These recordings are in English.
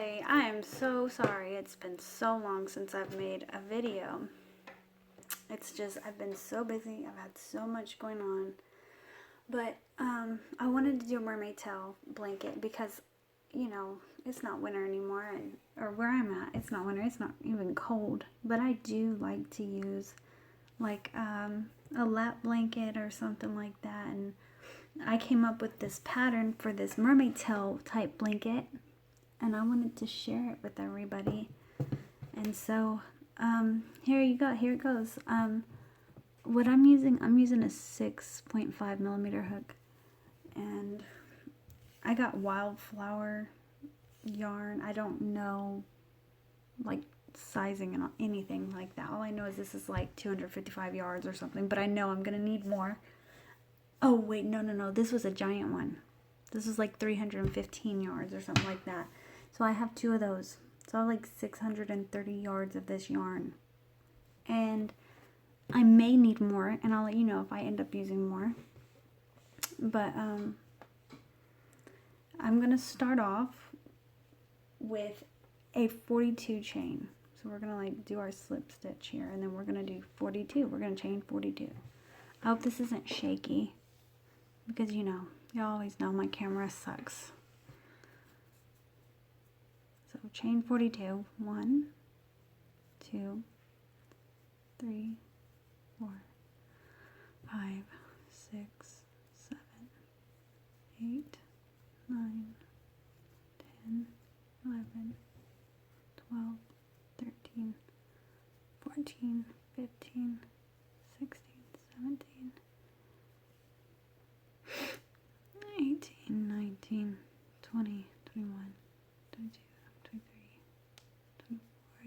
Okay, I am so sorry. It's been so long since I've made a video. It's just, I've been so busy. I've had so much going on. But I wanted to do a mermaid tail blanket because, you know, it's not winter anymore. Or where I'm at, it's not winter. It's not even cold. But I do like to use like a lap blanket or something like that. And I came up with this pattern for this mermaid tail type blanket. And I wanted to share it with everybody. And so, here you go. Here it goes. What I'm using a 6.5 millimeter hook. And I got wildflower yarn. I don't know, like, sizing and anything like that. All I know is this is like 255 yards or something. But I know I'm going to need more. Oh, wait. No. This was a giant one. This is like 315 yards or something like that. So I have 2 of those. So I have like 630 yards of this yarn. And I may need more, and I'll let you know if I end up using more. But I'm going to start off with a 42 chain. So we're going to like do our slip stitch here, and then we're going to do 42. We're going to chain 42. I hope this isn't shaky, because you know, you always know my camera sucks. So chain 42, 1, 2, 3, 4, 5, 6, 7, 8, 9, 10, 11, 12, 13, 14, 15, 16, 17, 18, 19, 20, 21, 22, 23, 24,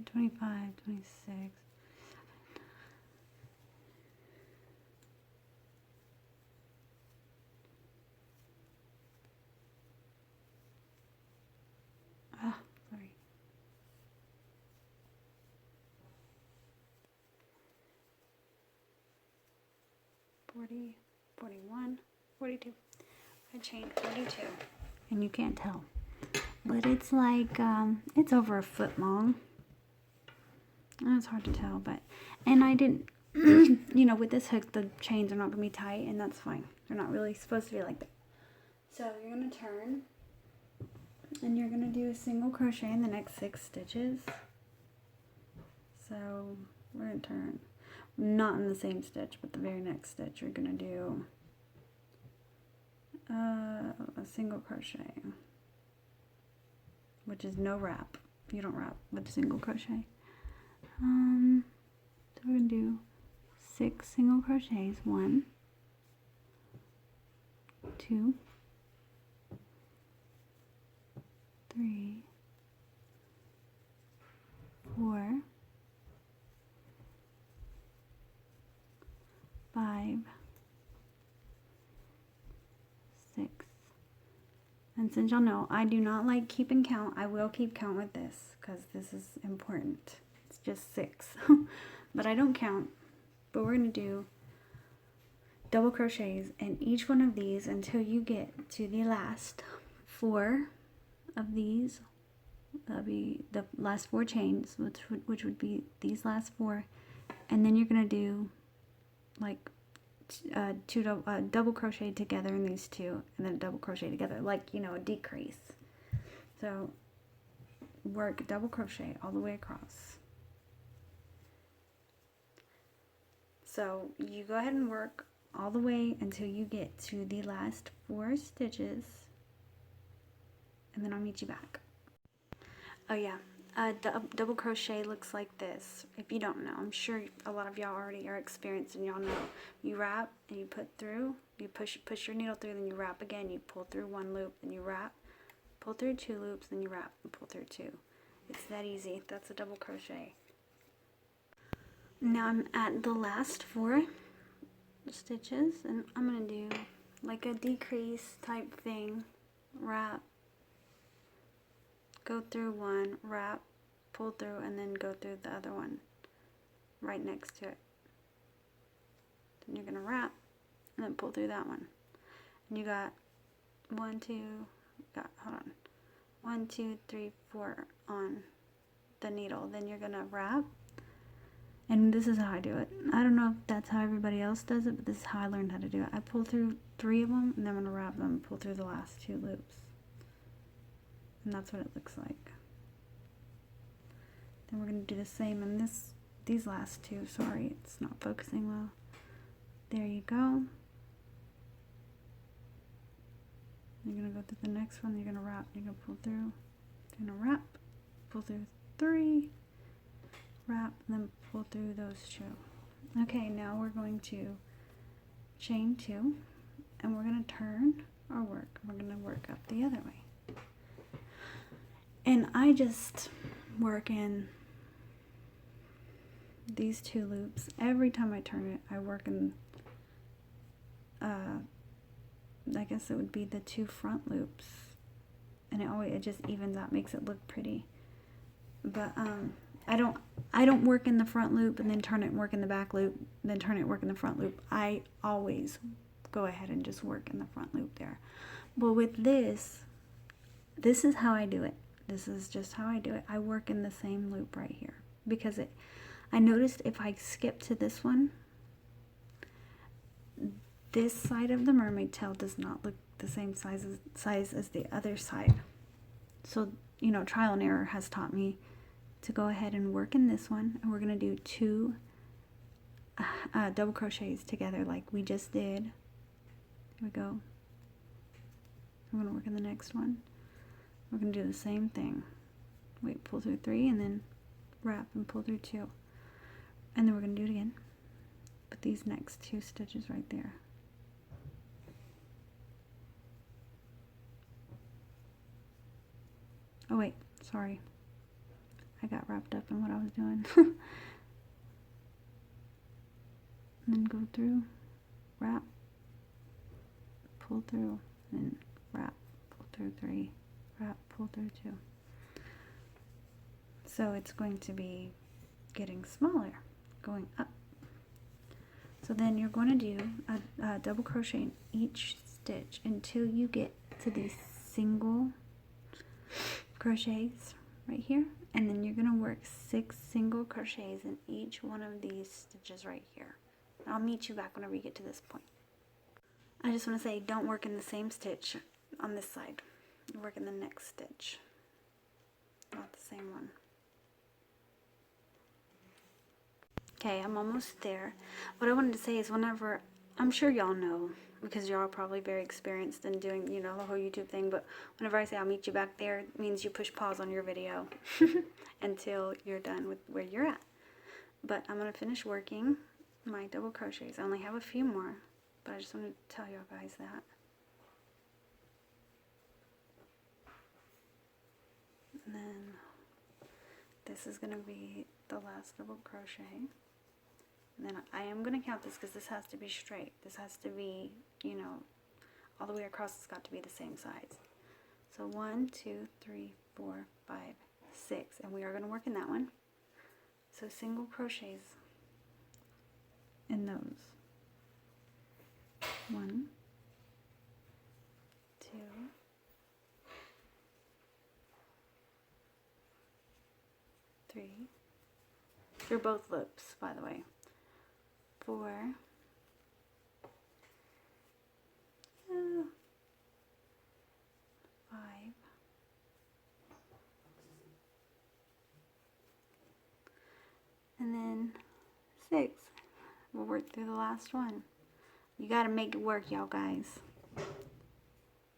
25, 26. Sorry. 40, 41, 42. I chained 42. And you can't tell. But it's like, it's over a foot long. And it's hard to tell, but, and I didn't, you know, with this hook, the chains are not going to be tight, and that's fine. They're not really supposed to be like that. So you're going to turn, and you're going to do a single crochet in the next 6 stitches. So we're going to turn, not in the same stitch, but the very next stitch you're going to do a single crochet, which is no wrap. You don't wrap with single crochet. So we're going to do 6 single crochets. 1, 2, 3, 4, 5, 6. And since y'all know, I do not like keeping count. I will keep count with this because this is important. It's just 6. But I don't count. But we're going to do double crochets in each one of these until you get to the last 4 of these. That'll be the last 4 chains, which would be these last 4. And then you're going to do like double crochet together in these 2, and then double crochet together, like, you know, a decrease. So work double crochet all the way across. So you go ahead and work all the way until you get to the last 4 stitches, and then I'll meet you back. Oh yeah, double crochet looks like this. If you don't know, I'm sure a lot of y'all already are experienced and y'all know. You wrap and you put through, you push your needle through, then you wrap again, you pull through 1 loop, then you wrap, pull through 2 loops, then you wrap and pull through 2. It's that easy. That's a double crochet. Now I'm at the last 4 stitches, and I'm going to do like a decrease type thing. Wrap, go through 1, wrap, pull through, and then go through the other one right next to it. Then you're going to wrap and then pull through that one. And you got 1, 2, hold on. 1, 2, 3, 4 on the needle. Then you're gonna wrap, and this is how I do it. I don't know if that's how everybody else does it, but this is how I learned how to do it. I pull through 3 of them, and then I'm gonna wrap them, pull through the last 2 loops, and that's what it looks like. Then we're gonna do the same in these last 2. Sorry, it's not focusing well. There you go. You're gonna go through the next one. You're gonna wrap. You're gonna pull through. You're gonna wrap, pull through 3, wrap, and then pull through those 2. Okay, now we're going to chain 2, and we're gonna turn our work. We're gonna work up the other way, and I just work in these 2 loops. Every time I turn it, I work in I guess it would be the 2 front loops, and it just evens out, makes it look pretty. But I don't work in the front loop and then turn it and work in the back loop, then turn it and work in the front loop. I always go ahead and just work in the front loop there. But with this is how I do it. This is just how I do it. I work in the same loop right here, because I noticed if I skip to this one, this side of the mermaid tail does not look the same size as the other side. So, you know, trial and error has taught me to go ahead and work in this one, and we're going to do 2 double crochets together like we just did. Here we go. We're going to work in the next one. We're going to do the same thing. Wait, pull through 3, and then wrap and pull through 2. And then we're going to do it again. Put these next 2 stitches right there. Oh wait, sorry. I got wrapped up in what I was doing. And then go through, wrap, pull through, and wrap, pull through 3, wrap, pull through 2. So it's going to be getting smaller, going up. So then you're going to do a double crochet in each stitch until you get to these single crochets right here, and then you're going to work 6 single crochets in each one of these stitches right here. I'll meet you back whenever you get to this point. I just want to say, don't work in the same stitch on this side. You work in the next stitch, not the same one. Okay, I'm almost there. What I wanted to say is, whenever, I'm sure y'all know, because y'all are probably very experienced in doing, you know, the whole YouTube thing, but whenever I say I'll meet you back there, it means you push pause on your video until you're done with where you're at. But I'm going to finish working my double crochets. I only have a few more, but I just wanted to tell you guys that. And then this is going to be the last double crochet. And then I am going to count this because this has to be straight. This has to be, you know, all the way across. It's got to be the same size. So 1, 2, 3, 4, 5, 6. And we are going to work in that one. So single crochets in those. 1, 2, 3. Through both loops, by the way. 4, 5, and then 6. We'll work through the last one. You gotta make it work, y'all guys,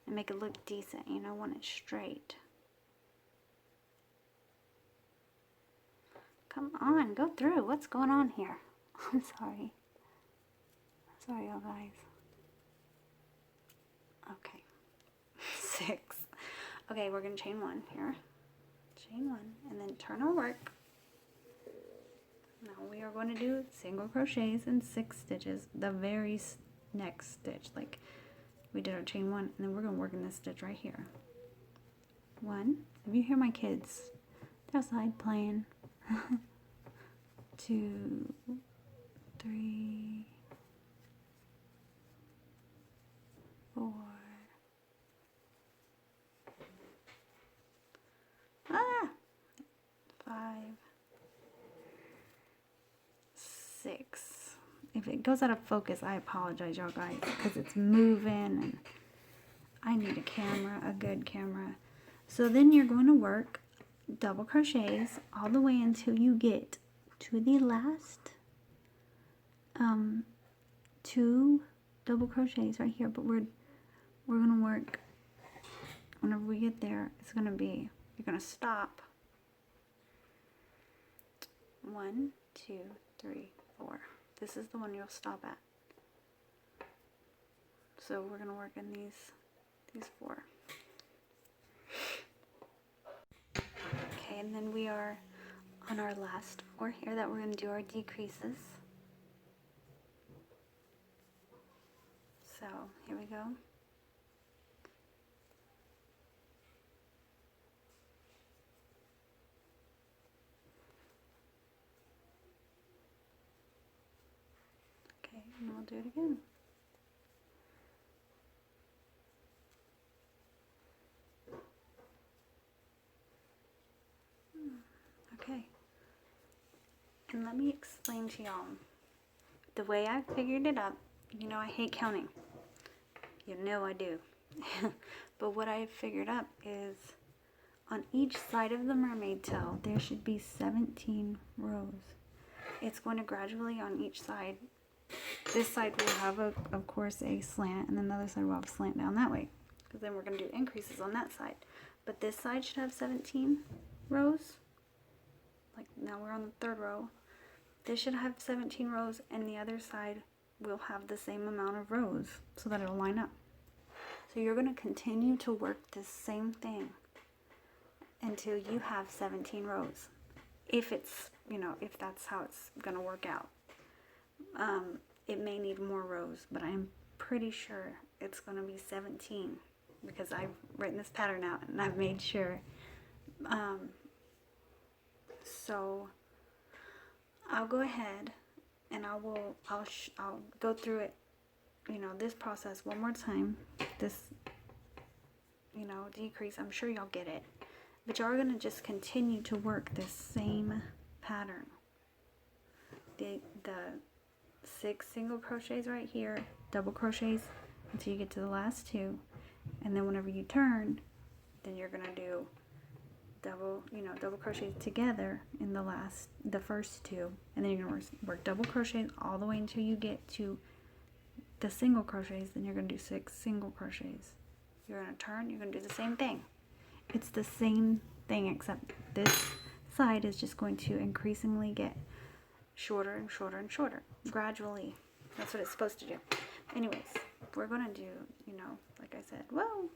and make it look decent. You know, want it straight. Come on, go through. What's going on here? I'm sorry. Sorry, y'all guys. Okay. 6. Okay, we're going to chain 1 here. Chain 1, and then turn our work. Now we are going to do single crochets in 6 stitches. The very next stitch. Like, we did our chain 1, and then we're going to work in this stitch right here. 1. If you hear my kids, they're outside playing. 2, 3, 4, If it goes out of focus, I apologize, y'all guys, because it's moving and I need a camera, a good camera. So then you're going to work double crochets all the way until you get to the last 2 double crochets right here. But we're going to work, whenever we get there, it's going to be, you're going to stop. 1, 2, 3, 4. This is the one you'll stop at. So we're going to work in these 4. Okay, and then we are on our last 4 here that we're going to do our decreases. So here we go. Okay, and we'll do it again. Okay, and let me explain to y'all the way I figured it up. You know, I hate counting. You know I do. But what I figured up is on each side of the mermaid tail, there should be 17 rows. It's going to gradually on each side. This side will have, of course, a slant, and then the other side will have a slant down that way. Because then we're going to do increases on that side. But this side should have 17 rows. Like now we're on the 3rd row. This should have 17 rows, and the other side will have the same amount of rows so that it'll line up. So you're going to continue to work this same thing until you have 17 rows. If it's, you know, if that's how it's going to work out. It may need more rows, but I'm pretty sure it's going to be 17 because I've written this pattern out and I've made sure. So I'll go ahead and I'll go through it, you know, this process one more time. This, you know, decrease. I'm sure y'all get it, but y'all are gonna just continue to work this same pattern. The 6 single crochets right here, double crochets until you get to the last 2, and then whenever you turn, then you're gonna do double crochets together in the first 2, and then you're gonna work double crochets all the way until you get to the single crochets. Then you're gonna do 6 single crochets. You're gonna turn, you're gonna do the same thing. It's the same thing, except this side is just going to increasingly get shorter and shorter and shorter gradually. That's what it's supposed to do. Anyways, we're gonna do, you know, like I said, whoa,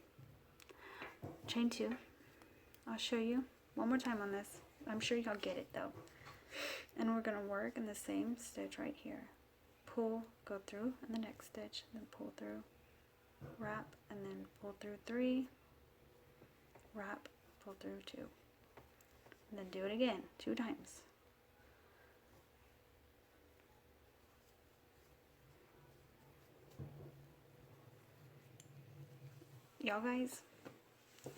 chain 2. I'll show you one more time on this. I'm sure y'all get it though. And we're gonna work in the same stitch right here. Pull, go through in the next stitch, then pull through, wrap, and then pull through 3, wrap, pull through 2, and then do it again 2 times. Y'all guys,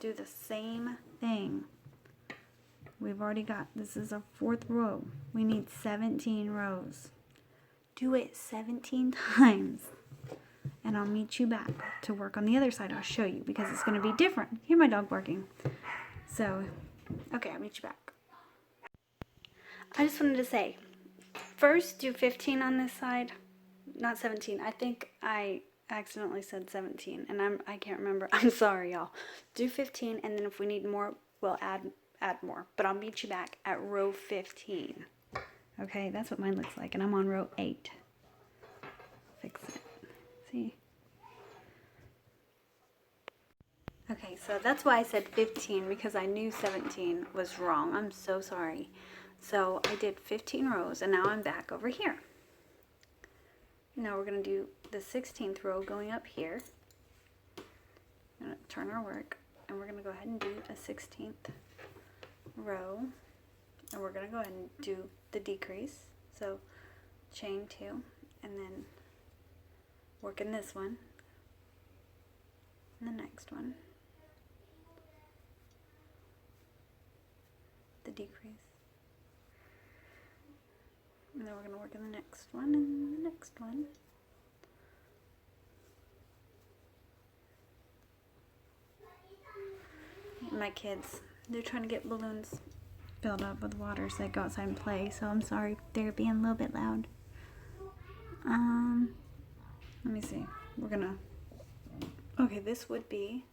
do the same thing. We've already got, this is our 4th row. We need 17 rows. Do it 17 times. And I'll meet you back to work on the other side. I'll show you because it's going to be different. Hear my dog barking. So, okay, I'll meet you back. I just wanted to say, first do 15 on this side, not 17. I think I accidentally said 17, and I can't remember. I'm sorry, y'all. Do 15, and then if we need more, we'll add more. But I'll meet you back at row 15. Okay, that's what mine looks like, and I'm on row 8. Fix it. See? Okay, so that's why I said 15, because I knew 17 was wrong. I'm so sorry. So I did 15 rows, and now I'm back over here. Now we're going to do the 16th row going up here. I'm going to turn our work, and we're going to go ahead and do a 16th row, and we're going to go ahead and do the decrease. So chain 2, and then work in this one, and the next one, the decrease, And then we're going to work in the next one and the next one. My kids, they're trying to get balloons filled up with water so they go outside and play, so I'm sorry if they're being a little bit loud. Let me see. We're gonna, okay, this would be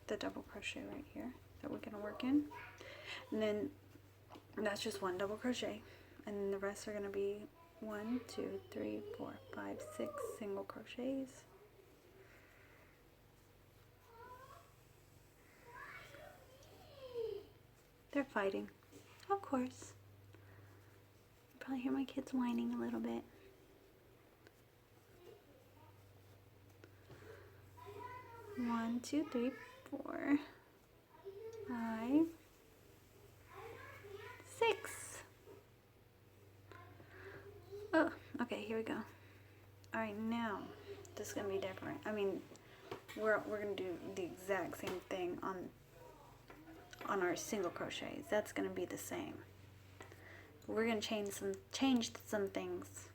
the double crochet right here that we're gonna work in, and then that's just one double crochet, and then the rest are gonna be 1, 2, 3, 4, 5, 6 single crochets. They're fighting, of course. You probably hear my kids whining a little bit. One, 2, 3, 4, 5, 6. Oh, okay, here we go. All right, now this is gonna be different. I mean, we're gonna do the exact same thing on our single crochets. That's gonna be the same. We're gonna change some things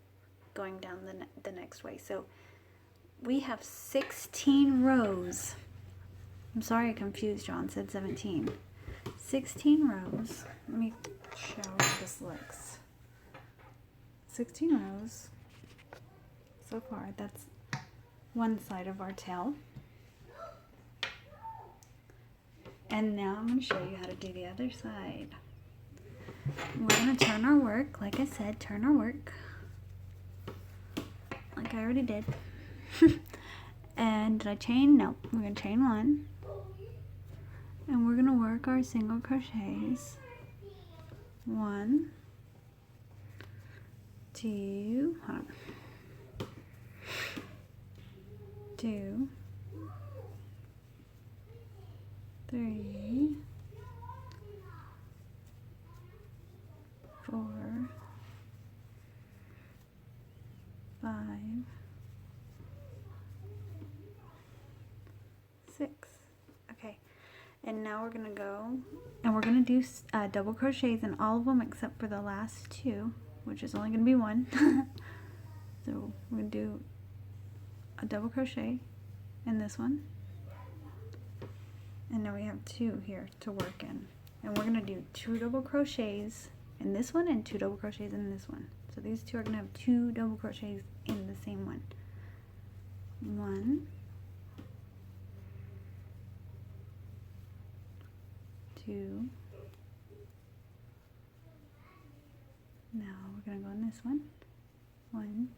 going down the next way. So we have 16 rows. I'm sorry I confused John, said 17. 16 rows. Let me show how this looks. 16 rows so far. That's one side of our tail. And now I'm going to show you how to do the other side. We're going to turn our work, like I said, turn our work. Like I already did. And did I chain? No. We're going to chain 1. And we're going to work our single crochets. 1, 2, hold on. 2, 3, 4, 5, 6. Okay, and now we're gonna go and we're gonna do double crochets in all of them except for the last 2, which is only gonna be 1. So we're gonna do a double crochet in this one, and now we have 2 here to work in, and we're gonna do 2 double crochets in this one and 2 double crochets in this one. So these 2 are gonna have 2 double crochets in the same one. 1, 2. Now we're gonna go in this one. 1,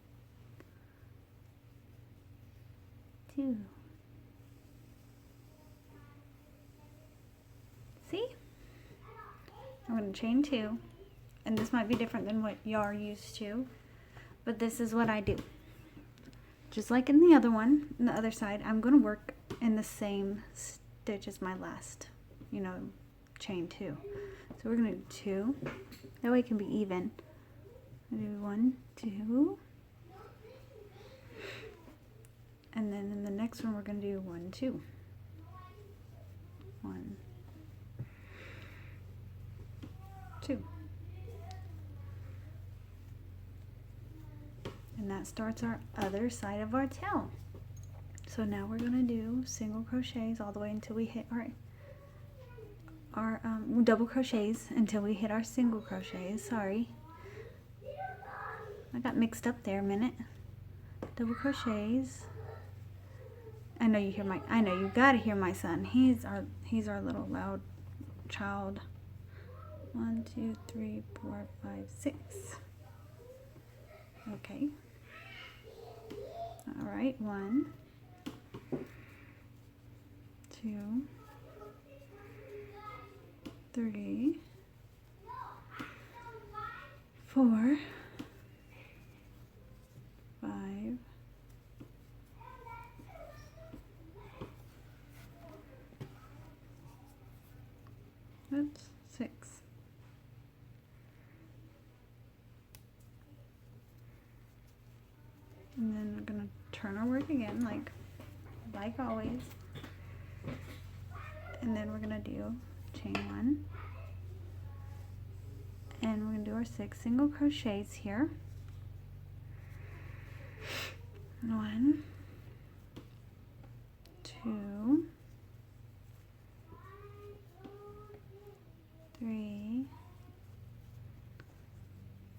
2. See? I'm going to chain 2, and this might be different than what y'all are used to, but this is what I do. Just like in the other one, on the other side, I'm going to work in the same stitch as my last, chain 2. So we're going to do 2. That way it can be even. I do 1, 2. And then in the next one, we're going to do 1, 2. 1, 2. And that starts our other side of our tail. So now we're going to do single crochets all the way until we hit our double crochets until we hit our single crochets. Sorry, I got mixed up there a minute. Double crochets. I know you gotta hear my son. He's our little loud child. 1, 2, 3, 4, 5, 6. Okay. All right. 1, 2, 3, 4, 5, 6. And then we're gonna turn our work again, like always. And then we're gonna do chain 1, and we're going to do our 6 single crochets here. 1, 2, 3,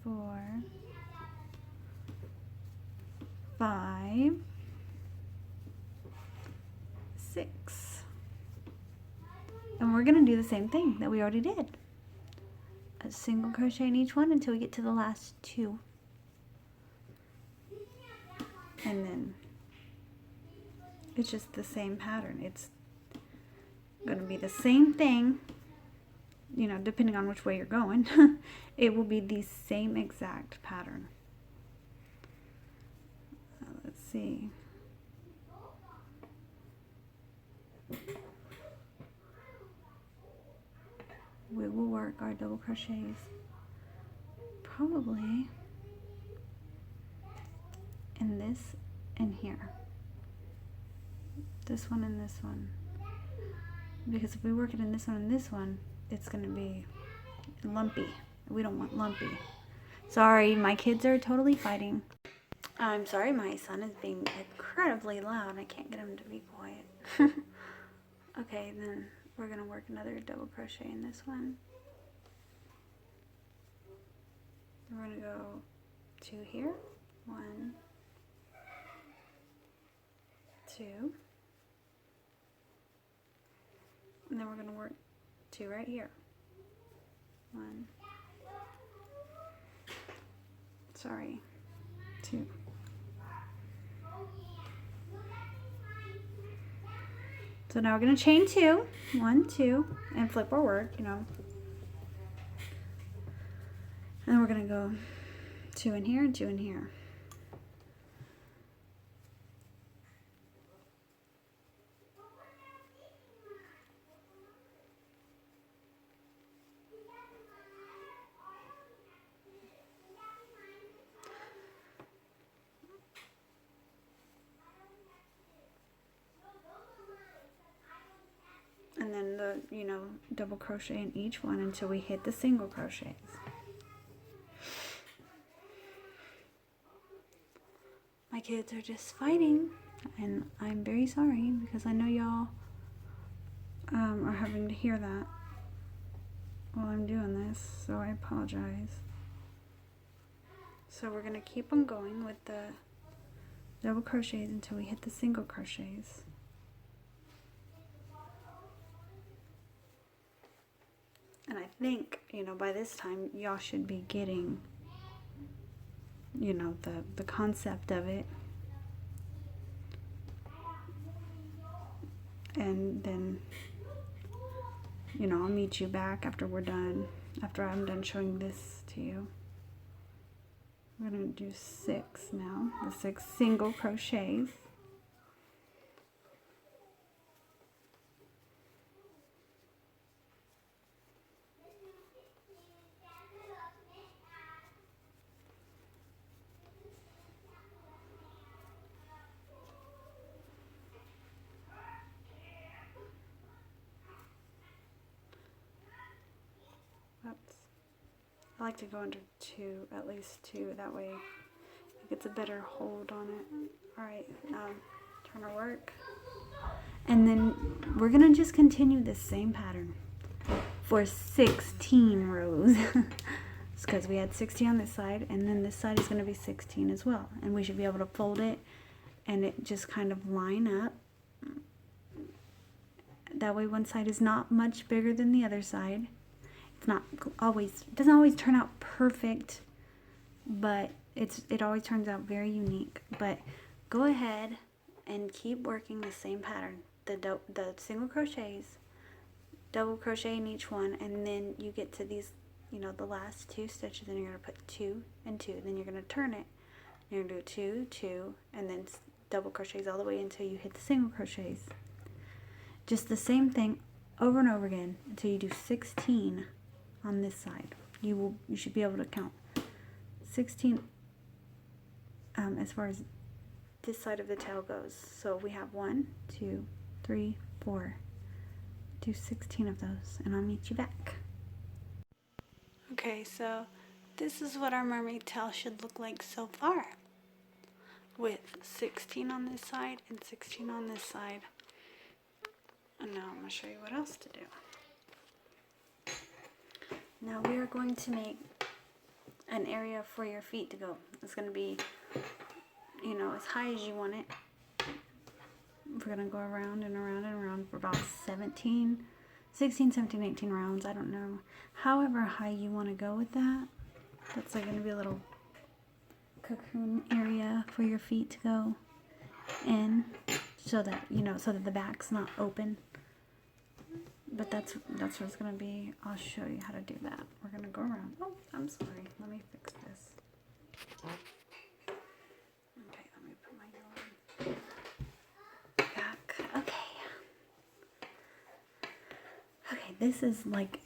4, 5, 6. And we're going to do the same thing that we already did. A single crochet in each one until we get to the last 2. And then it's just the same pattern. It's going to be the same thing, you know, depending on which way you're going. It will be the same exact pattern. Let's see. We will work our double crochets probably in this and here. This one and this one. Because if we work it in this one and this one, it's going to be lumpy. We don't want lumpy. Sorry, my kids are totally fighting. I'm sorry, my son is being incredibly loud. I can't get him to be quiet. Okay, then we're going to work another double crochet in this one. We're going to go 2 here. 1, 2. And then we're going to work 2 right here. 1. Sorry. 2. So now we're going to chain 2. 1, 2. And flip our work, you know. And then we're going to go 2 in here and 2 in here. And then the, you know, double crochet in each one until we hit the single crochets. My kids are just fighting, and I'm very sorry because I know y'all are having to hear that while I'm doing this, so I apologize. So we're going to keep on going with the double crochets until we hit the single crochets. And I think, you know, by this time y'all should be getting, you know, the concept of it. And then, you know, I'll meet you back after we're done, after I'm done showing this to you. We're going to do 6 now, the 6 single crochets. I like to go under 2, at least 2, that way it gets a better hold on it. Alright, turn our work. And then we're going to just continue this same pattern for 16 rows. It's because we had 16 on this side, and then this side is going to be 16 as well. And we should be able to fold it and it just kind of line up. That way one side is not much bigger than the other side. It's not always, it doesn't always turn out perfect, but it always turns out very unique. But go ahead and keep working the same pattern. The single crochets, double crochet in each one, and then you get to these, you know, the last 2 stitches, and you're going to put 2 and 2. Then you're going to turn it. You're going to do 2, 2, and then double crochets all the way until you hit the single crochets. Just the same thing over and over again until you do 16 on this side. You should be able to count 16 as far as this side of the tail goes. So we have 1, 2, 3, 4. Do 16 of those, and I'll meet you back. Okay, so this is what our mermaid tail should look like so far, with 16 on this side and 16 on this side. And now I'm going to show you what else to do. Now we are going to make an area for your feet to go. It's going to be, you know, as high as you want it. We're going to go around and around and around for about 16, 17, 18 rounds. I don't know. However high you want to go with that. That's like going to be a little cocoon area for your feet to go in, so that, you know, so that the back's not open. But that's what it's going to be. I'll show you how to do that. We're going to go around. Oh, I'm sorry. Let me fix this. Okay, let me put my yarn back. Okay. Okay, this is like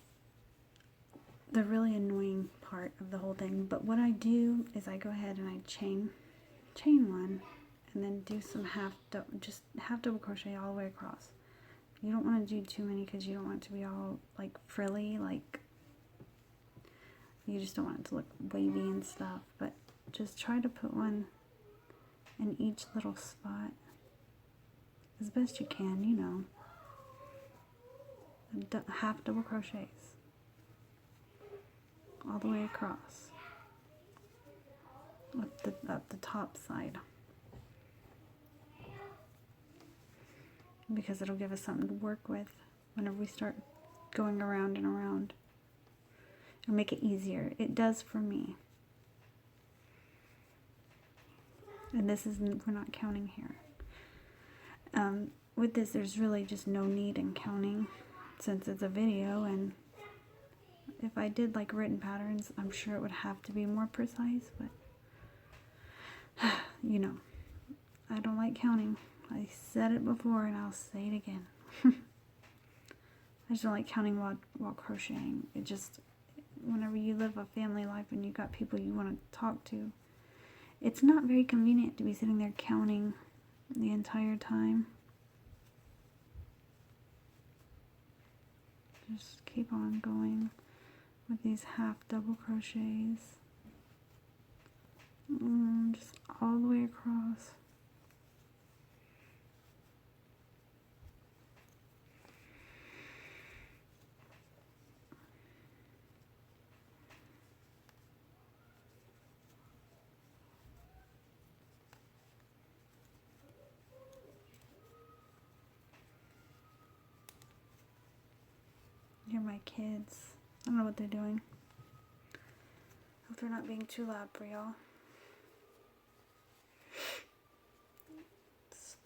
the really annoying part of the whole thing. But what I do is I go ahead and I chain one, and then do some half double crochet all the way across. You don't want to do too many because you don't want it to be all like frilly, like you just don't want it to look wavy and stuff. But just try to put one in each little spot as best you can, you know. And half double crochets all the way across up the top side, because it'll give us something to work with whenever we start going around and around. It'll make it easier. It does for me. And this isn't, we're not counting here. With this, there's really just no need in counting since it's a video, and if I did like written patterns, I'm sure it would have to be more precise, but you know, I don't like counting. I said it before and I'll say it again. I just don't like counting while crocheting. It just, whenever you live a family life and you got people you want to talk to, it's not very convenient to be sitting there counting the entire time. Just keep on going with these half double crochets. Just all the way across. You're my kids. I don't know what they're doing. Hope they're not being too loud for y'all. Just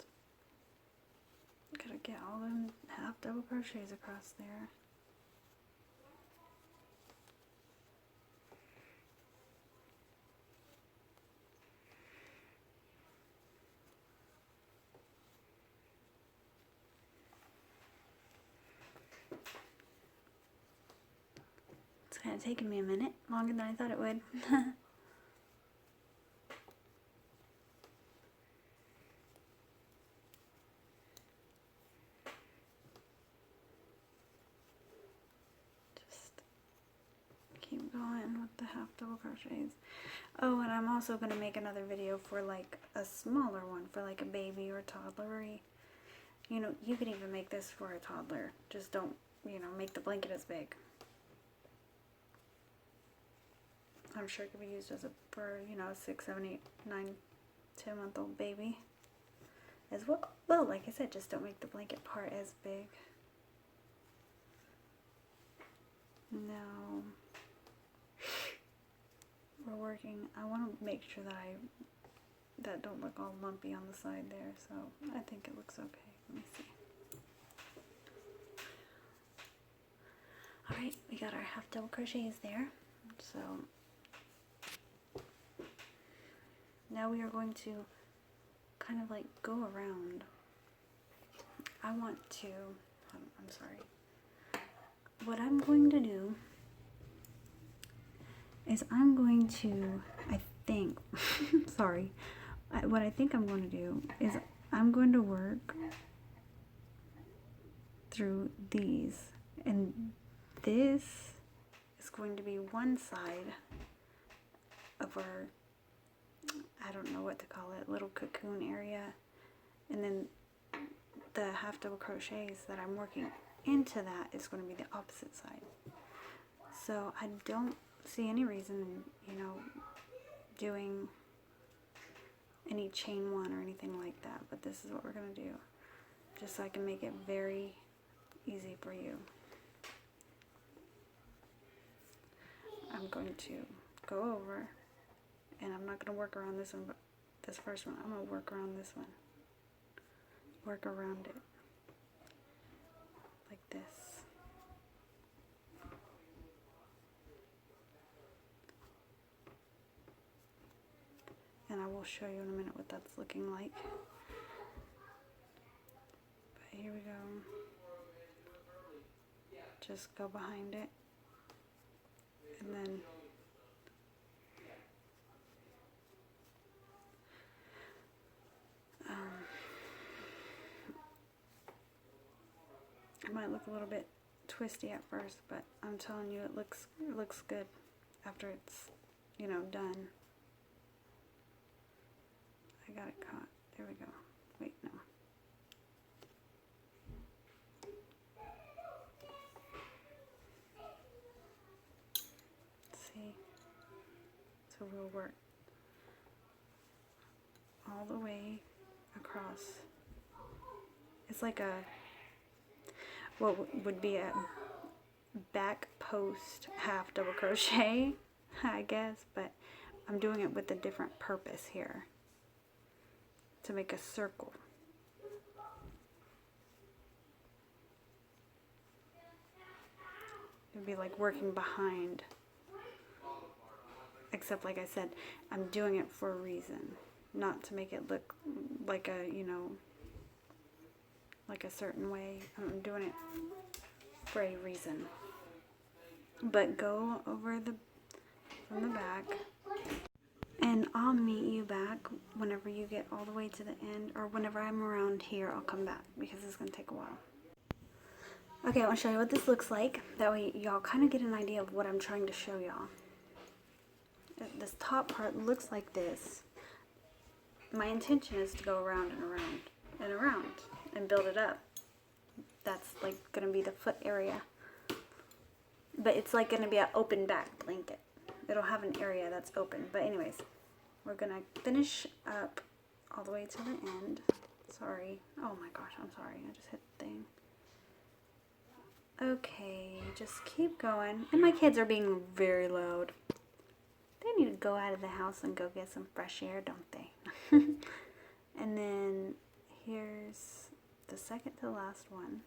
gotta get all them half double crochets across there. It's kind of taken me a minute, longer than I thought it would. Just keep going with the half double crochets. Oh, and I'm also going to make another video for like a smaller one, for like a baby or toddler. You know, you could even make this for a toddler. Just don't, you know, make the blanket as big. I'm sure it could be used as for, you know, a 6, 7, 8, 9, 10-month-old baby as well. Well, like I said, just don't make the blanket part as big. Now, we're working, I want to make sure that don't look all lumpy on the side there, so I think it looks okay. Let me see. Alright, we got our half double crochets there, so now we are going to kind of like go around. I want to, I'm sorry. What I'm going to do is I'm going to, I think, sorry. What I think I'm going to do is I'm going to work through these. And this is going to be one side of our, I don't know what to call it, little cocoon area, and then the half double crochets that I'm working into that is going to be the opposite side. So I don't see any reason in, you know, doing any chain one or anything like that, but this is what we're going to do, just so I can make it very easy for you. I'm going to go over, and I'm not going to work around this one, but this first one, I'm going to work around this one. Work around it. Like this. And I will show you in a minute what that's looking like. But here we go. Just go behind it. And then it might look a little bit twisty at first, but I'm telling you, it looks good after it's, you know, done. I got it caught. There we go. Wait, no. See? So we'll work all the way across. It's like a, what would be a back post half double crochet, I guess, but I'm doing it with a different purpose here, to make a circle. It would be like working behind, except like I said, I'm doing it for a reason, not to make it look like a, you know, like a certain way. I'm doing it for a reason. But go over from the back, and I'll meet you back whenever you get all the way to the end, or whenever I'm around here, I'll come back because it's going to take a while. Okay, I want to show you what this looks like. That way y'all kind of get an idea of what I'm trying to show y'all. This top part looks like this. My intention is to go around and around and around and build it up. That's like going to be the foot area. But it's like going to be an open back blanket. It'll have an area that's open. But anyways, we're going to finish up all the way to the end. Sorry. Oh my gosh, I'm sorry. I just hit the thing. Okay, just keep going. And my kids are being very loud. They need to go out of the house and go get some fresh air, don't they? And then here's the second to last one.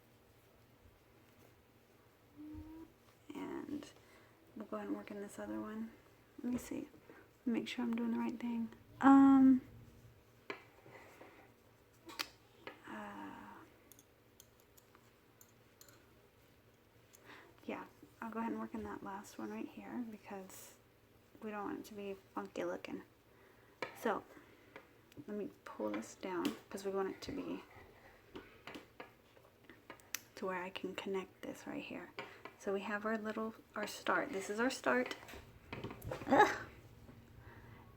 And we'll go ahead and work in this other one. Let me see. Make sure I'm doing the right thing. Yeah, I'll go ahead and work in that last one right here because we don't want it to be funky looking. So let me pull this down because we want it to be to where I can connect this right here. So we have our start. This is our start. Ugh.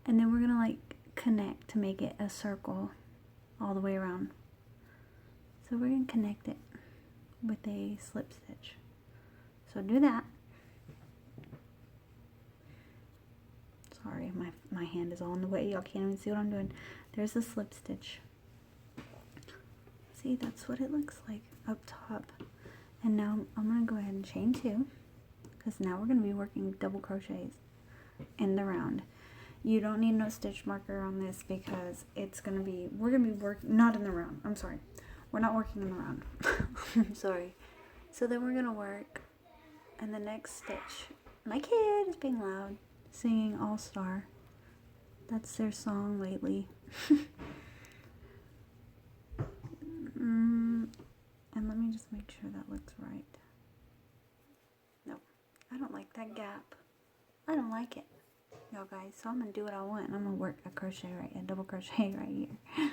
And then we're gonna like connect to make it a circle all the way around. So we're gonna connect it with a slip stitch. So do that. Sorry, my hand is all in the way. Y'all can't even see what I'm doing. There's a slip stitch. See, that's what it looks like up top. And now I'm going to go ahead and chain 2, because now we're going to be working double crochets in the round. You don't need no stitch marker on this because it's going to be, we're going to be working, not in the round, I'm sorry. We're not working in the round. I'm sorry. So then we're going to work in the next stitch. My kid is being loud, singing All Star. That's their song lately. And let me just make sure that looks right. No, I don't like that gap. I don't like it, y'all guys. So I'm gonna do what I want. I'm gonna work a crochet right, a double crochet right here.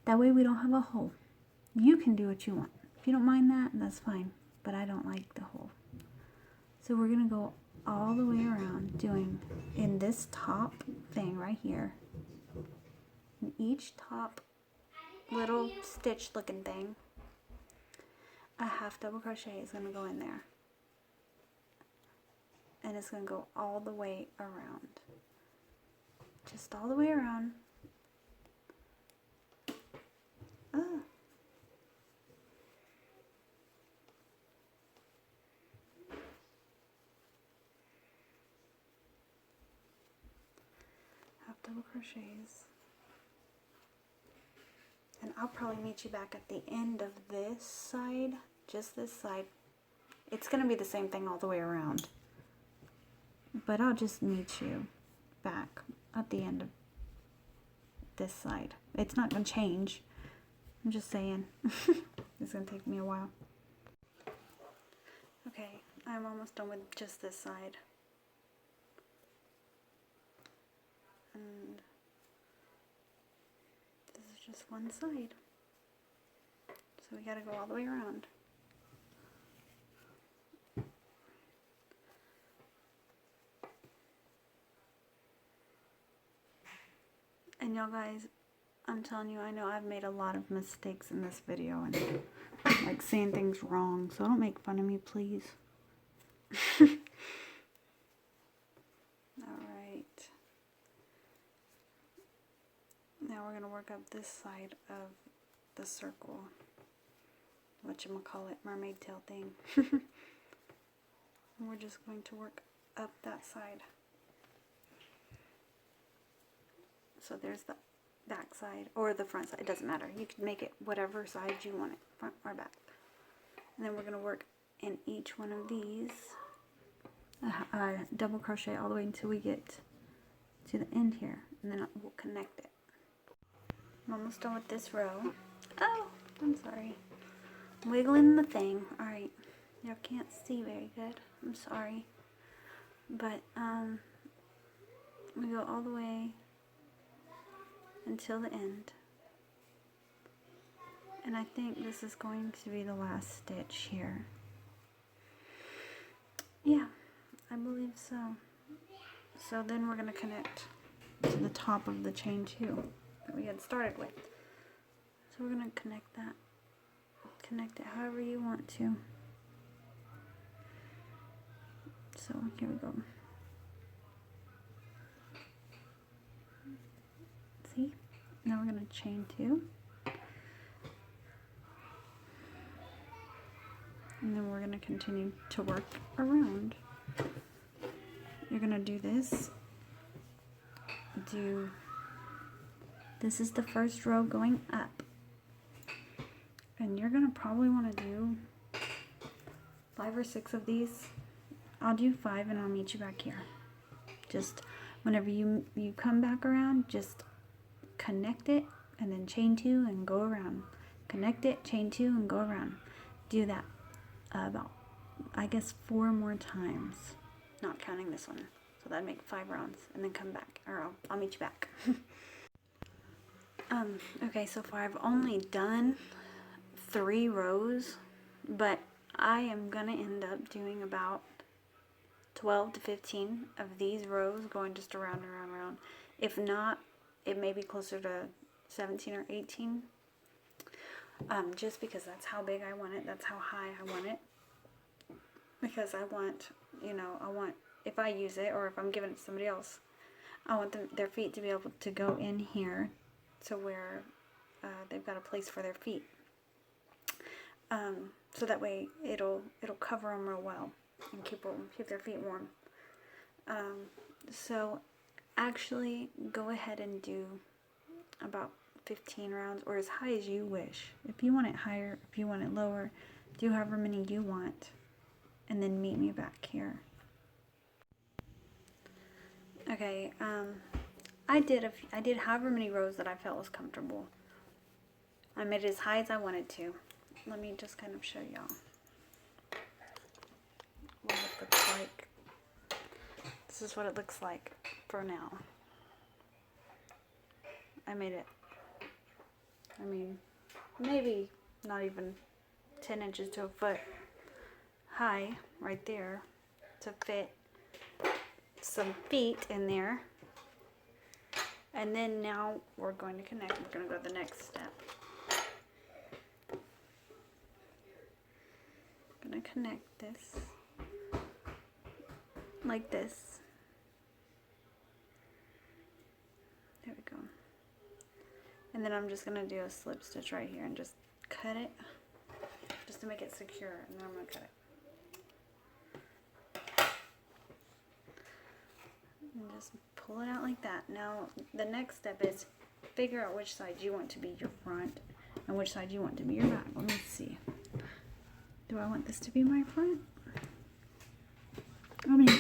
That way we don't have a hole. You can do what you want. If you don't mind that, that's fine. But I don't like the hole. So we're gonna go all the way around, doing in this top thing right here, in each top little stitch looking thing, a half double crochet is going to go in there, and it's going to go all the way around, just all the way around. Half double crochets, and I'll probably meet you back at the end of this side, just this side. It's going to be the same thing all the way around, but I'll just meet you back at the end of this side. It's not going to change. I'm just saying. It's going to take me a while. Okay, I'm almost done with just this side. And this is just one side. So we got to go all the way around. And y'all guys, I'm telling you, I know I've made a lot of mistakes in this video and like saying things wrong, so don't make fun of me, please. Alright. Now we're going to work up this side of the circle. Whatchamacallit, mermaid tail thing. And we're just going to work up that side. So there's the back side or the front side, it doesn't matter. You can make it whatever side you want it, front or back. And then we're going to work in each one of these, double crochet all the way until we get to the end here, and then we'll connect it. I'm almost done with this row. Oh, I'm sorry. Wiggling the thing. Alright, y'all can't see very good. I'm sorry. But, we go all the way until the end, and I think this is going to be the last stitch here. Yeah, I believe so. So then we're going to connect to the top of the chain 2 that we had started with. So we're going to connect that, connect it however you want to. So here we go. See? Now we're going to chain 2. And then we're going to continue to work around. You're going to do this. This is the first row going up. And you're going to probably want to do 5 or 6 of these. I'll do 5 and I'll meet you back here. Just whenever you come back around, just connect it and then chain 2 and go around. Connect it, chain 2 and go around. Do that about, I guess, 4 more times, not counting this one. So that'd make 5 rounds, and then come back, or I'll meet you back. Okay, so far I've only done 3 rows, but I am gonna end up doing about 12 to 15 of these rows, going just around and around and around. If not, it may be closer to 17 or 18. Just because that's how big I want it, that's how high I want it. Because I want, if I use it or if I'm giving it to somebody else, I want their feet to be able to go in here to where they've got a place for their feet. So that way it'll cover them real well and keep their feet warm. So actually go ahead and do about 15 rounds, or as high as you wish. If you want it higher, if you want it lower, do however many you want, and then meet me back here. Okay, I did however many rows that I felt was comfortable. I made it as high as I wanted to. Let me just kind of show y'all what it looks like. This is what it looks like for now. I made it, maybe not even 10 inches to a foot high right there to fit some feet in there. And then now we're going to connect. We're going to go to the next step. I'm going to connect this like this. There we go. And then I'm just going to do a slip stitch right here and just cut it just to make it secure, and then I'm going to cut it. And just pull it out like that. Now the next step is figure out which side you want to be your front and which side you want to be your back. Let me see. Do I want this to be my front? I mean,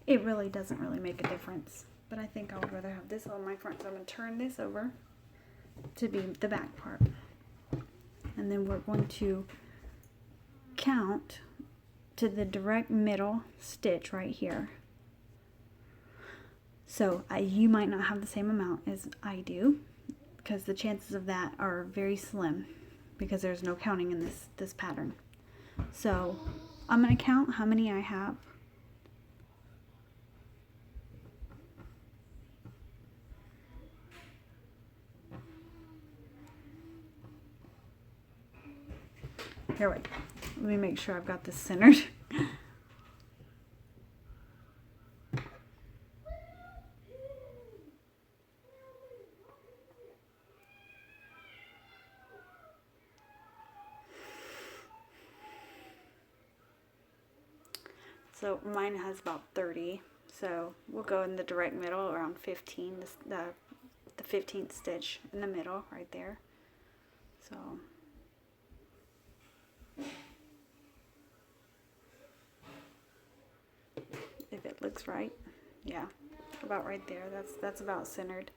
it really doesn't really make a difference, but I think I would rather have this on my front, so I'm going to turn this over to be the back part. And then we're going to count to the direct middle stitch right here. So you might not have the same amount as I do, because the chances of that are very slim because there's no counting in this pattern. So I'm going to count how many I have. Here, wait. Let me make sure I've got this centered. So mine has about 30. So we'll go in the direct middle around 15, the 15th stitch in the middle right there. So if it looks right, yeah, about right there. That's about centered.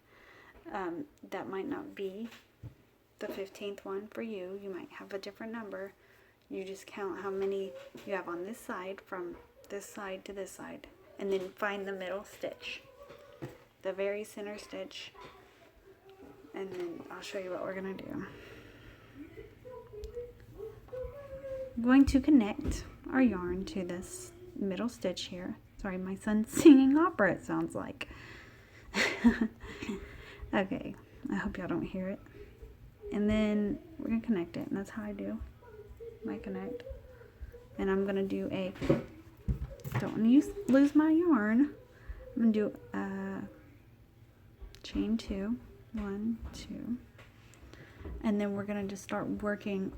That might not be the 15th one for you. You might have a different number. You just count how many you have on this side, from this side to this side, and then find the middle stitch, the very center stitch, and then I'll show you what we're going to do. I'm going to connect our yarn to this middle stitch here. Sorry, my son's singing opera, it sounds like. Okay, I hope y'all don't hear it. And then we're going to connect it, and that's how I do my connect. And I'm going to do a, don't want to lose my yarn, I'm going to do a chain 2, 1, 2, and then we're going to just start working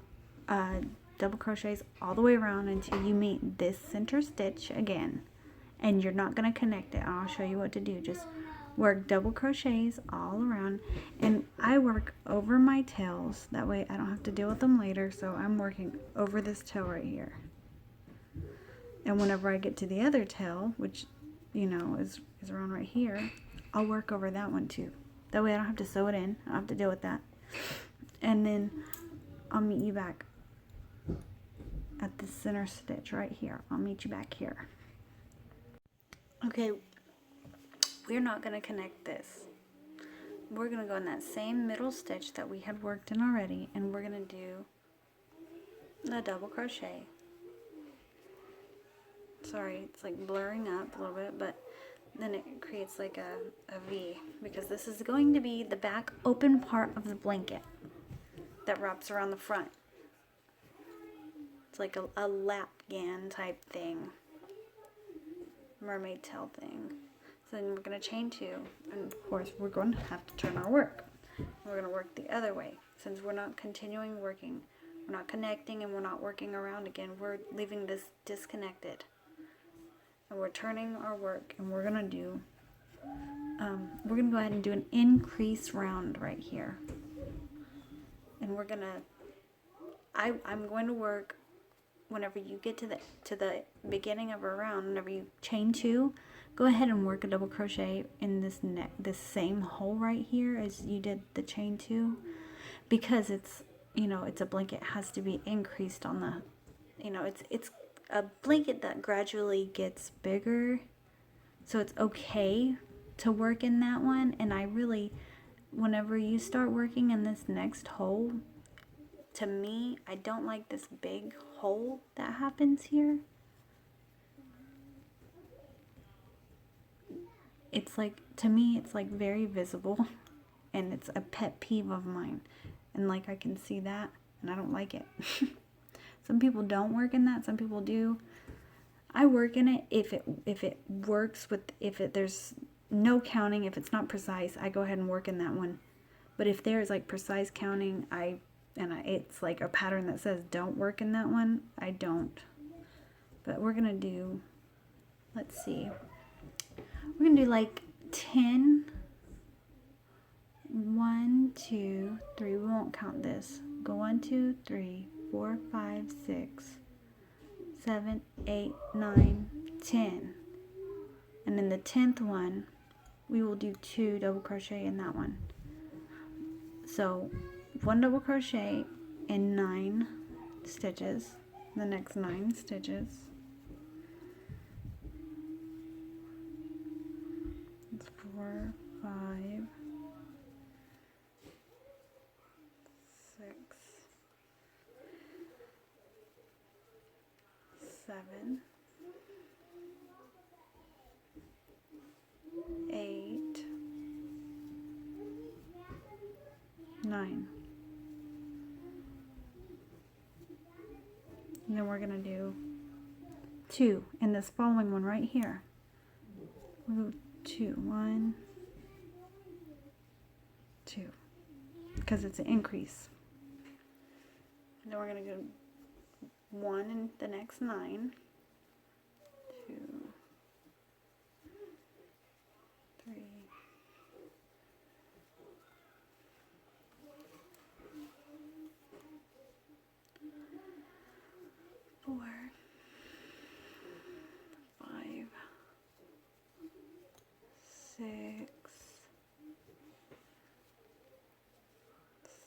double crochets all the way around until you meet this center stitch again. And you're not going to connect it. I'll show you what to do. Just work double crochets all around, and I work over my tails, that way I don't have to deal with them later. So I'm working over this tail right here, and whenever I get to the other tail, which you know is around right here, I'll work over that one too. That way I don't have to sew it in. I don't have to deal with that. And then I'll meet you back at the center stitch right here. I'll meet you back here. Okay, we're not going to connect this. We're going to go in that same middle stitch that we had worked in already, and we're going to do the double crochet. Sorry, it's like blurring up a little bit, but then it creates like a V, because this is going to be the back open part of the blanket that wraps around the front. It's like a lapgan type thing, mermaid tail thing. So then we're going to chain 2, and of course we're going to have to turn our work. We're going to work the other way. Since we're not continuing working, we're not connecting, and we're not working around again, we're leaving this disconnected. And we're turning our work, and we're going to do, we're going to go ahead and do an increase round right here. And we're going to, I'm going to work whenever you get to the beginning of a round, whenever you chain 2, go ahead and work a double crochet in this same hole right here as you did the chain 2, because it's, you know, it's a blanket, has to be increased on the, you know, it's a blanket that gradually gets bigger, so it's okay to work in that one. And I really, whenever you start working in this next hole, to me, I don't like this big hole that happens here. it's like, to me, it's like very visible, and it's a pet peeve of mine. And like, I can see that, and I don't like it. Some people don't work in that, some people do. I work in it if it works with, there's no counting, if it's not precise, I go ahead and work in that one. But if there's like precise counting, it's like a pattern that says don't work in that one, I don't. But we're gonna do, let's see, we're gonna do like 10. 1, 2, 3. We won't count this. Go 1, 2, 3, 4, 5, 6, 7, 8, 9, 10. And then the 10th one, we will do 2 double crochet in that one. So 1 double crochet and 9 stitches. The next 9 stitches. It's 4, 5, 6, 7, 8, 9. And then we're going to do 2 in this following one right here. We'll do 2, 1, 2, because it's an increase. And then we're going to go 1 in the next 9, 2, 3, 4, 5, 6,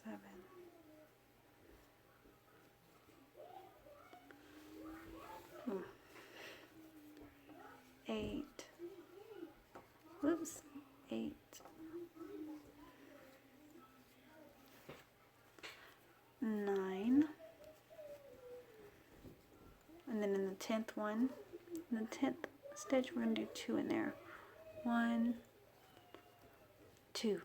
7, 8, whoops, 8, 9, and then in the 10th one, in the 10th stitch, we're going to do 2 in there. 1, 2.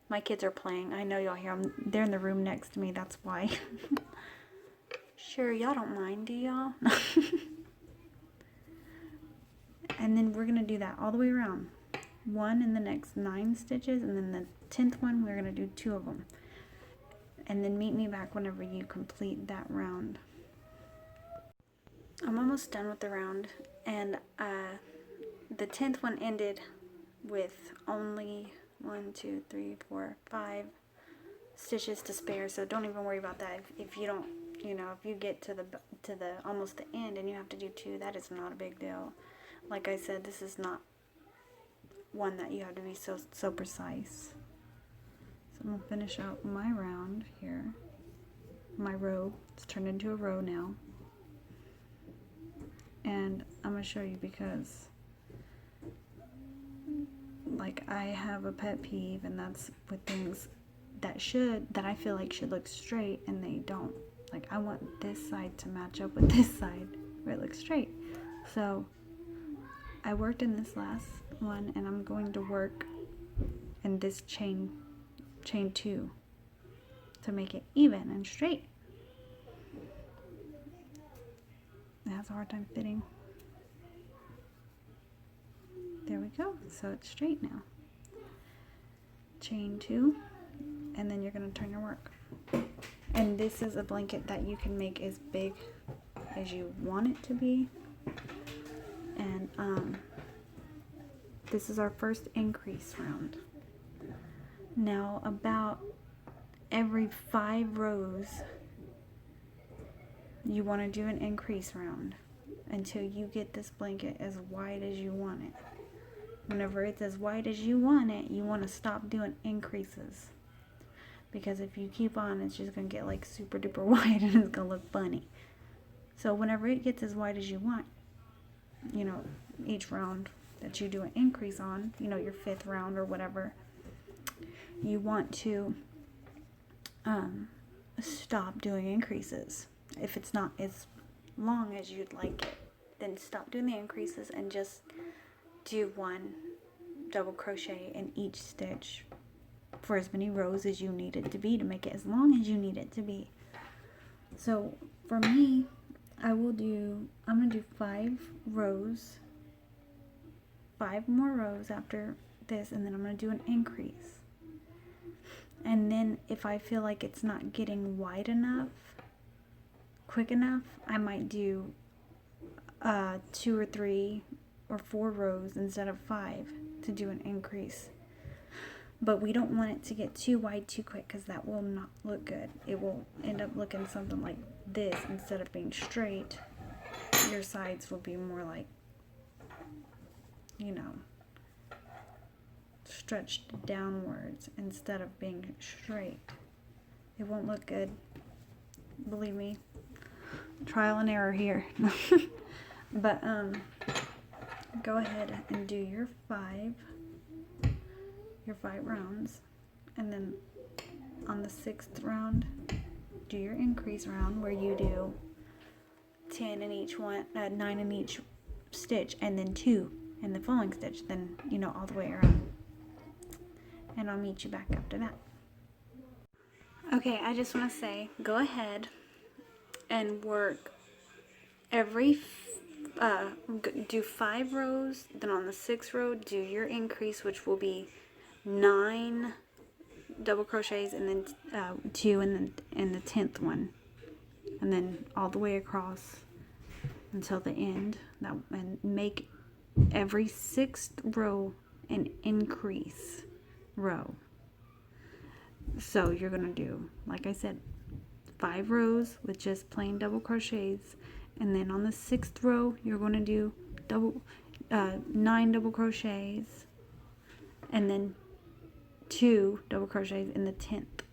My kids are playing. I know y'all hear them. They're in the room next to me, that's why. Sure, y'all don't mind, do y'all? And then we're going to do that all the way around. 1 in the next 9 stitches, and then the 10th one, we're going to do 2 of them. And then meet me back whenever you complete that round. I'm almost done with the round, and the 10th one ended with only 1, 2, 3, 4, 5 stitches to spare, so don't even worry about that. If you don't, you know, if you get to the almost the end and you have to do 2, that is not a big deal. Like I said, this is not one that you have to be so precise. So I'm gonna finish out my round here. My row, it's turned into a row now. And I'm gonna show you because, like, I have a pet peeve, and that's with things that I feel like should look straight, and they don't. Like, I want this side to match up with this side where it looks straight. So I worked in this last one, and I'm going to work in this chain 2 to make it even and straight. It has a hard time fitting. There we go. So it's straight now. Chain 2, and then you're going to turn your work. And this is a blanket that you can make as big as you want it to be. And this is our first increase round. Now, about every 5 rows, you want to do an increase round until you get this blanket as wide as you want it. Whenever it's as wide as you want it, you want to stop doing increases. Because if you keep on, it's just going to get like super duper wide, and it's going to look funny. So whenever it gets as wide as you want, you know, each round that you do an increase on, you know, your 5th round or whatever, you want to stop doing increases. If it's not as long as you'd like it, then stop doing the increases and just do 1 double crochet in each stitch for as many rows as you need it to be, to make it as long as you need it to be. So for me, I'm gonna do 5 rows, 5 more rows after this, and then I'm gonna do an increase. And then if I feel like it's not getting wide enough, quick enough, I might do 2 or 3 or 4 rows instead of 5 to do an increase. But we don't want it to get too wide too quick, because that will not look good. It will end up looking something like this. Instead of being straight, your sides will be more like, you know, stretched downwards instead of being straight. It won't look good. Believe me. Trial and error here. But go ahead and do your 5 rounds, and then on the 6th round do your increase round, where you do 10 in each one, 9 in each stitch, and then 2 in the following stitch, then, you know, all the way around. And I'll meet you back after that. Okay, I just want to say, go ahead and work do 5 rows, then on the 6th row do your increase, which will be 9 double crochets, and then 2 in the 10th one, and then all the way across until the end. And make every 6th row an increase row. So you're gonna do, like I said, 5 rows with just plain double crochets, and then on the 6th row you're going to do 9 double crochets, and then 2 double crochets in the 10th.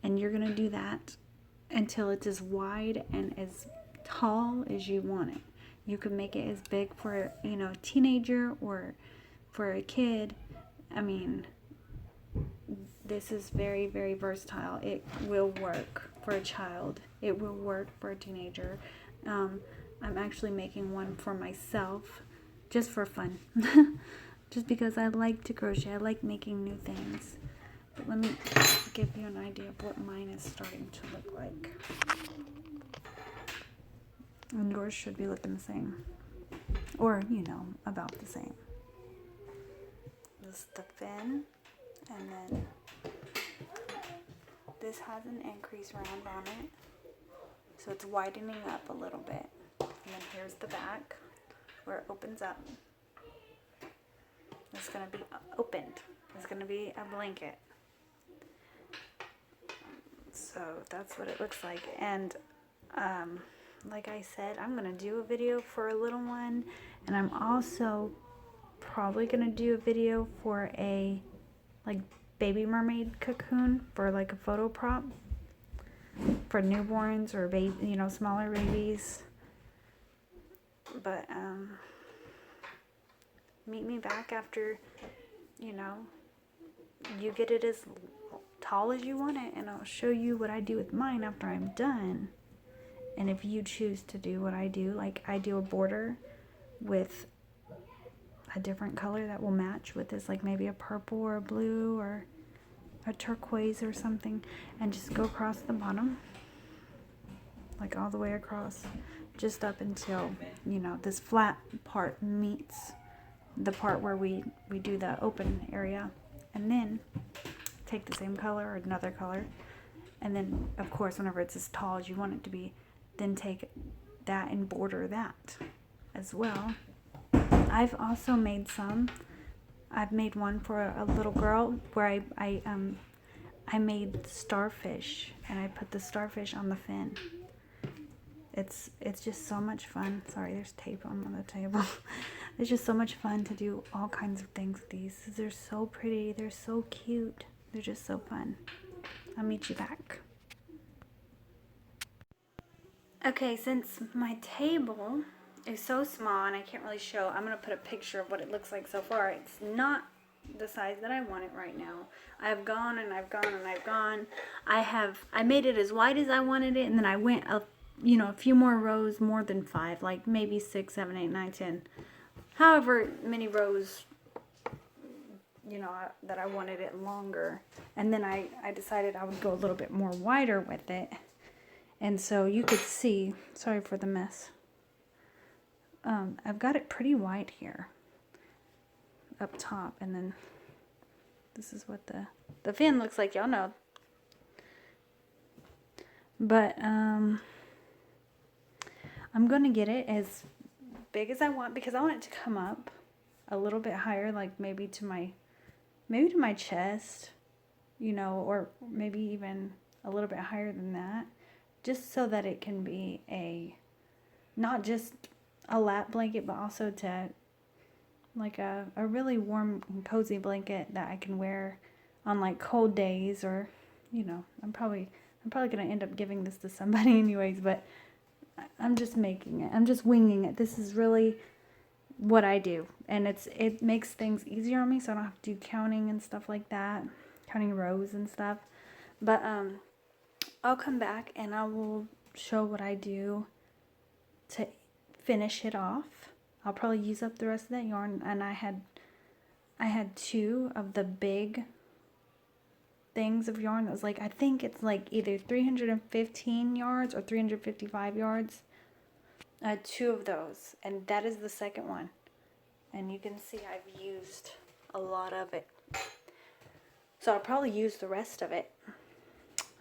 And you're going to do that until it's as wide and as tall as you want it. You can make it as big for, you know, a teenager or for a kid. I mean, this is very, very versatile. It will work for a child. It will work for a teenager. I'm actually making one for myself just for fun. Just because I like to crochet. I like making new things. But let me give you an idea of what mine is starting to look like. And yours should be looking the same. Or, you know, about the same. This is the fin. And then this has an increase round on it. So it's widening up a little bit. And then here's the back where it opens up. It's going to be opened. It's going to be a blanket. So that's what it looks like. And like I said, I'm going to do a video for a little one. And I'm also probably going to do a video for a like baby mermaid cocoon, for like a photo prop for newborns or baby, you know, smaller babies. But meet me back after, you know, you get it as tall as you want it, and I'll show you what I do with mine after I'm done. And if you choose to do what I do, like I do a border with a different color that will match with this, like maybe a purple or a blue or a turquoise or something, and just go across the bottom, like all the way across, just up until, you know, this flat part meets the part where we do the open area. And then take the same color or another color, and then of course whenever it's as tall as you want it to be, then take that and border that as well. I've also made some. I've made one for a little girl where I made starfish, and I put the starfish on the fin. It's just so much fun. Sorry, there's tape on the table. It's just so much fun to do all kinds of things with these. They're so pretty. They're so cute. They're just so fun. I'll meet you back. Okay, since my table is so small and I can't really show, I'm going to put a picture of what it looks like so far. It's not the size that I want it right now. I've gone and I've gone and I've gone. I made it as wide as I wanted it, and then I went up, you know, a few more rows, more than 5, like maybe 6, 7, 8, 9, 10. however many rows, you know, that I wanted it longer. And then I decided I would go a little bit more wider with it. And so you could see, sorry for the mess. I've got it pretty wide here up top, and then this is what the fin looks like, y'all know. But I'm going to get it as big as I want, because I want it to come up a little bit higher, like maybe to my chest, you know, or maybe even a little bit higher than that, just so that it can be not just a lap blanket, but also to like a really warm and cozy blanket that I can wear on like cold days, or, you know, I'm probably going to end up giving this to somebody anyways, but I'm just making it. I'm just winging it. This is really what I do, and it makes things easier on me, so I don't have to do counting and stuff like that, counting rows and stuff. But I'll come back and I will show what I do to finish it off. I'll probably use up the rest of that yarn, and I had 2 of the big things of yarn that was like, I think it's like either 315 yards or 355 yards. 2 of those, and that is the second one. And you can see I've used a lot of it. So I'll probably use the rest of it,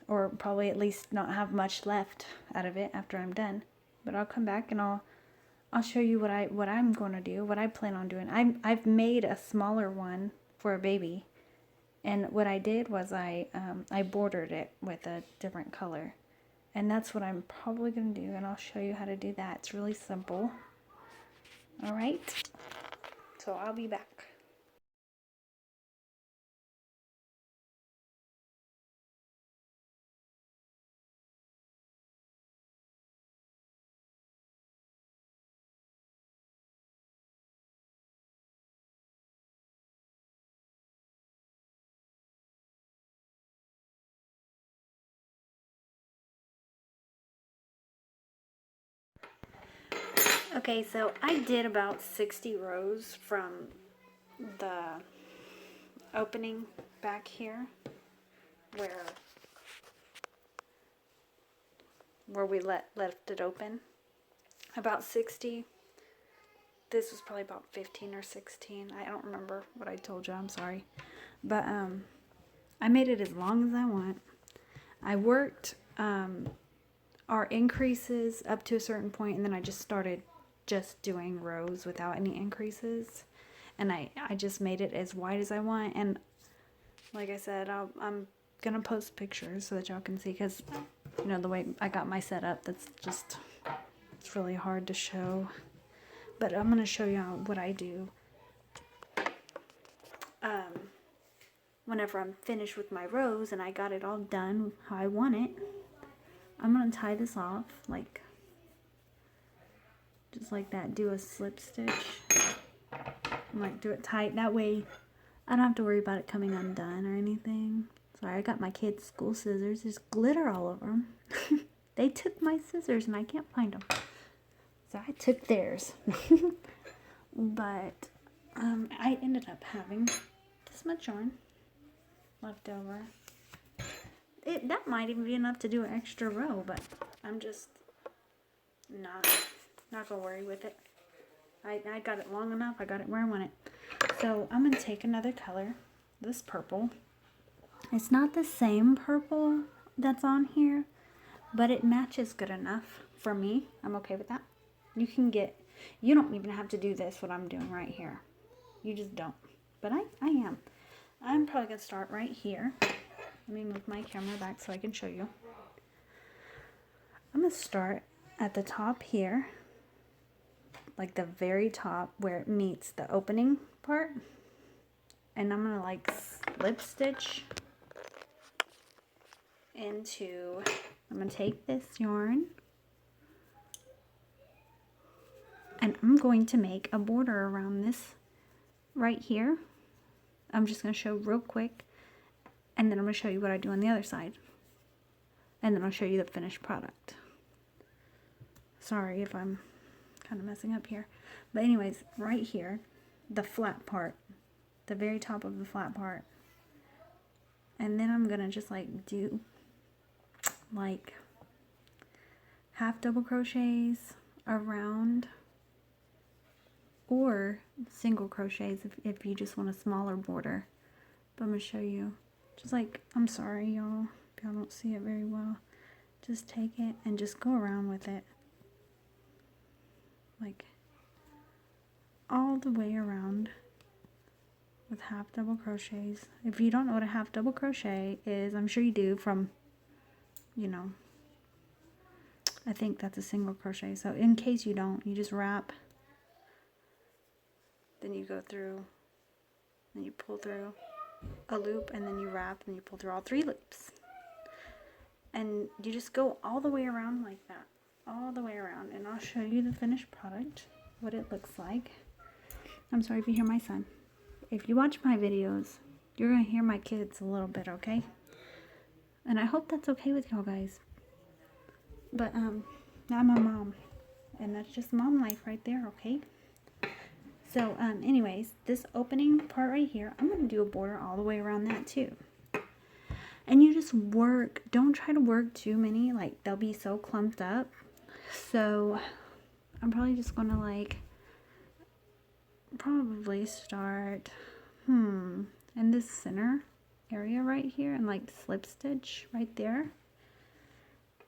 or probably at least not have much left out of it after I'm done. But I'll come back and I'll show you what I'm going to do, what I plan on doing. I've made a smaller one for a baby, and what I did was I bordered it with a different color, and that's what I'm probably going to do, and I'll show you how to do that. It's really simple. All right, so I'll be back. Okay, so I did about 60 rows from the opening back here where we left it open. About 60. This was probably about 15 or 16. I don't remember what I told you. I'm sorry. But I made it as long as I want. I worked our increases up to a certain point, and then I just started just doing rows without any increases, and I just made it as wide as I want. And like I said, I'm gonna post pictures so that y'all can see, because you know the way I got my setup, it's really hard to show, but I'm gonna show y'all what I do whenever I'm finished with my rows and I got it all done how I want it. I'm gonna tie this off like just like that, do a slip stitch, and like do it tight, that way I don't have to worry about it coming undone or anything. Sorry, I got my kids' school scissors, there's glitter all over them. They took my scissors and I can't find them, so I took theirs. But I ended up having this much yarn left over. That might even be enough to do an extra row, but I'm just not gonna worry with it. I got it long enough. I got it where I want it. So I'm gonna take another color, this purple. It's not the same purple that's on here, but it matches good enough for me. I'm okay with that. You don't even have to do this, what I'm doing right here. You just don't. But I am. I'm probably gonna start right here. Let me move my camera back so I can show you. I'm going to start at the top here, like the very top where it meets the opening part. And I'm going to like slip stitch into, I'm going to take this yarn and I'm going to make a border around this right here. I'm just going to show real quick. And then I'm going to show you what I do on the other side. And then I'll show you the finished product. Sorry if I'm kind of messing up here. But anyways, right here, the flat part, the very top of the flat part. And then I'm going to just like do like half double crochets around, or single crochets if you just want a smaller border. But I'm going to show you. Just like, I'm sorry y'all, if y'all don't see it very well. Just take it and just go around with it. Like all the way around with half double crochets. If you don't know what a half double crochet is, I'm sure you do from, you know, I think that's a single crochet. So in case you don't, you just wrap, then you go through, and you pull through a loop, and then you wrap, and you pull through all 3 loops. And you just go all the way around like that. All the way around. And I'll show you the finished product, what it looks like. I'm sorry if you hear my son. If you watch my videos, you're going to hear my kids a little bit, okay? And I hope that's okay with y'all guys. But, I'm a mom. And that's just mom life right there, okay? So, anyways, this opening part right here, I'm going to do a border all the way around that too. And you just work. Don't try to work too many. Like, they'll be so clumped up. So, I'm probably just going to, like, probably start, in this center area right here. And, like, slip stitch right there.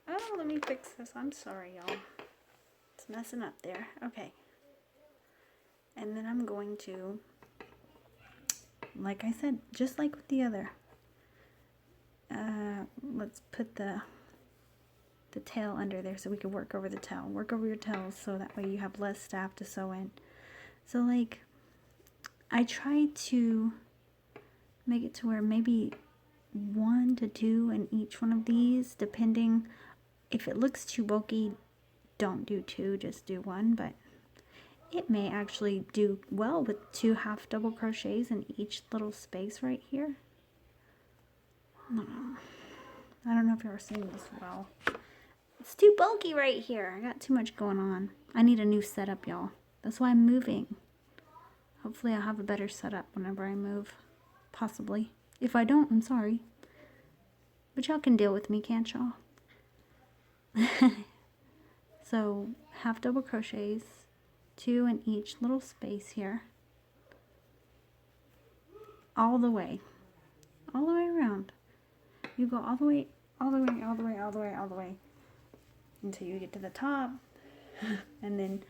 Oh, let me fix this. I'm sorry, y'all. It's messing up there. Okay. And then I'm going to, like I said, just like with the other, let's put the tail under there so we can work over the tail. Work over your tails so that way you have less staff to sew in. So like, I try to make it to where maybe 1 to 2 in each one of these, depending. If it looks too bulky, don't do 2, just do 1, but it may actually do well with 2 half double crochets in each little space right here. I don't know if you're seeing this well. It's too bulky right here. I got too much going on. I need a new setup, y'all. That's why I'm moving. Hopefully I'll have a better setup whenever I move. Possibly. If I don't, I'm sorry. But y'all can deal with me, can't y'all? So, half double crochets. 2 in each little space here. All the way around. You go all the way until you get to the top. And then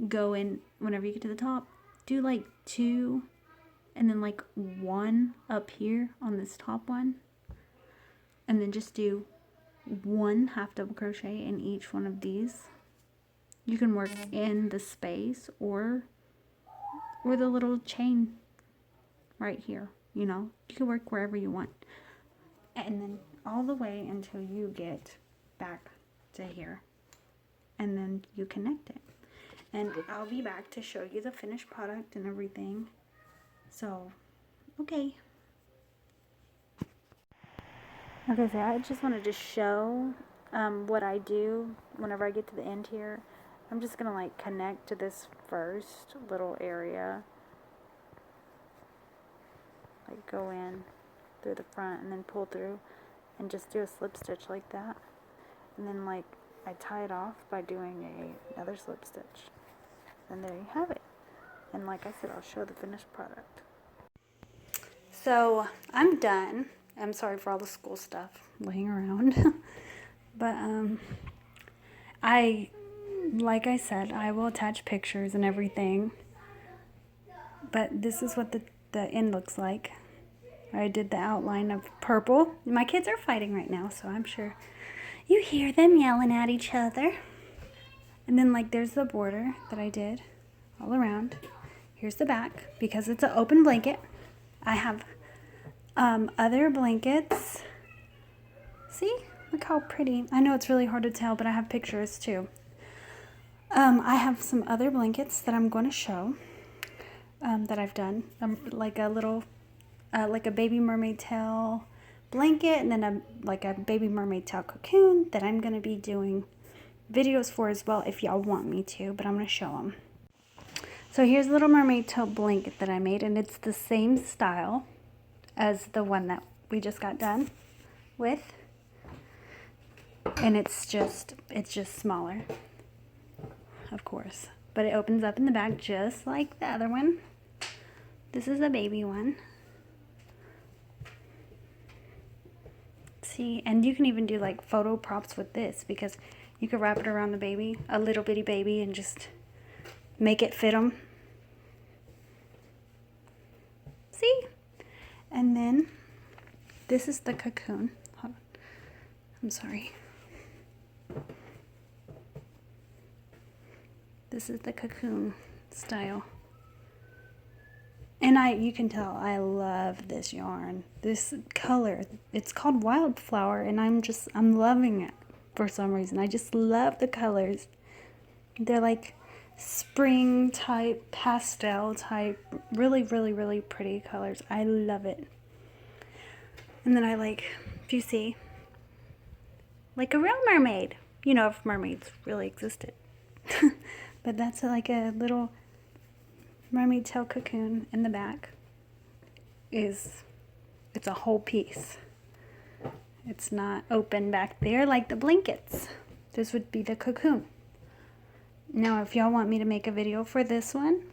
go in whenever you get to the top. Do like 2 and then like 1 up here on this top one. And then just do 1 half double crochet in each one of these. You can work in the space or the little chain right here, you know. You can work wherever you want. And then all the way until you get back to here. And then you connect it. And I'll be back to show you the finished product and everything. So, okay. Okay, so I just wanted to show what I do whenever I get to the end here. I'm just going to like connect to this first little area. Like go in through the front and then pull through and just do a slip stitch like that. And then like I tie it off by doing another slip stitch. And there you have it. And like I said, I'll show the finished product. So I'm done. I'm sorry for all the school stuff laying around. But like I said, I will attach pictures and everything. But this is what the end looks like. I did the outline of purple. My kids are fighting right now, so I'm sure you hear them yelling at each other. And then like there's the border that I did all around. Here's the back because it's an open blanket. I have other blankets. See? Look how pretty. I know it's really hard to tell, but I have pictures too. I have some other blankets that I'm going to show that I've done. Like a little, like a baby mermaid tail blanket, and then like a baby mermaid tail cocoon that I'm going to be doing videos for as well if y'all want me to, but I'm going to show them. So here's a little mermaid tail blanket that I made, and it's the same style as the one that we just got done with. And it's just smaller, of course. But it opens up in the back just like the other one. This is a baby one. See, and you can even do like photo props with this, because you could wrap it around the baby, a little bitty baby, and just make it fit them. See? And then this is the cocoon. Hold on. I'm sorry. This is the cocoon style. And you can tell I love this yarn. This color, it's called Wildflower, and I'm loving it for some reason. I just love the colors. They're like spring type, pastel type, really, really, really pretty colors. I love it. And then I like, if you see, like a real mermaid. You know, if mermaids really existed. But that's like a little mermaid tail cocoon in the back. It's a whole piece. It's not open back there like the blankets. This would be the cocoon. Now, if y'all want me to make a video for this one,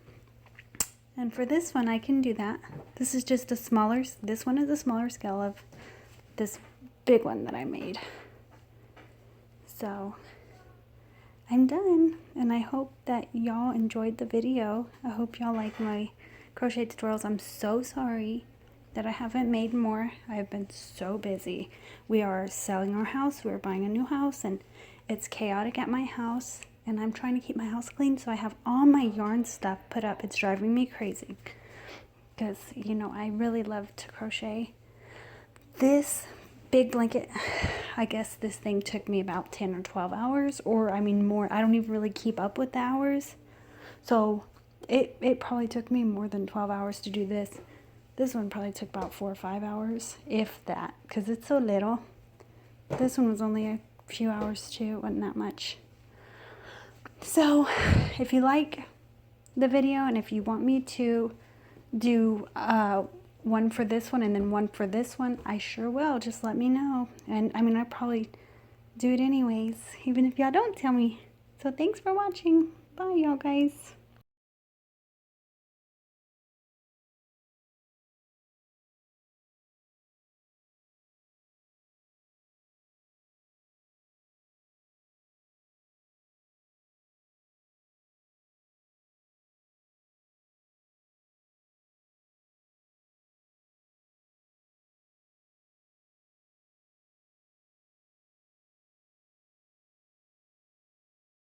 and for this one, I can do that. This is just a smaller, this one is a smaller scale of this big one that I made. So, I'm done, and I hope that y'all enjoyed the video. I hope y'all like my crochet tutorials. I'm so sorry that I haven't made more. I've been so busy. We are selling our house. We're buying a new house, and it's chaotic at my house. And I'm trying to keep my house clean, so I have all my yarn stuff put up. It's driving me crazy because, you know, I really love to crochet. This big blanket, I guess this thing took me about 10 or 12 hours, or I mean more. I don't even really keep up with the hours. So it probably took me more than 12 hours to do this. This one probably took about 4 or 5 hours, if that, because it's so little. This one was only a few hours too. It wasn't that much. So if you like the video, and if you want me to do one for this one and then one for this one, I sure will. Just let me know. And I mean, I probably do it anyways, even if y'all don't tell me. So thanks for watching. Bye, y'all guys.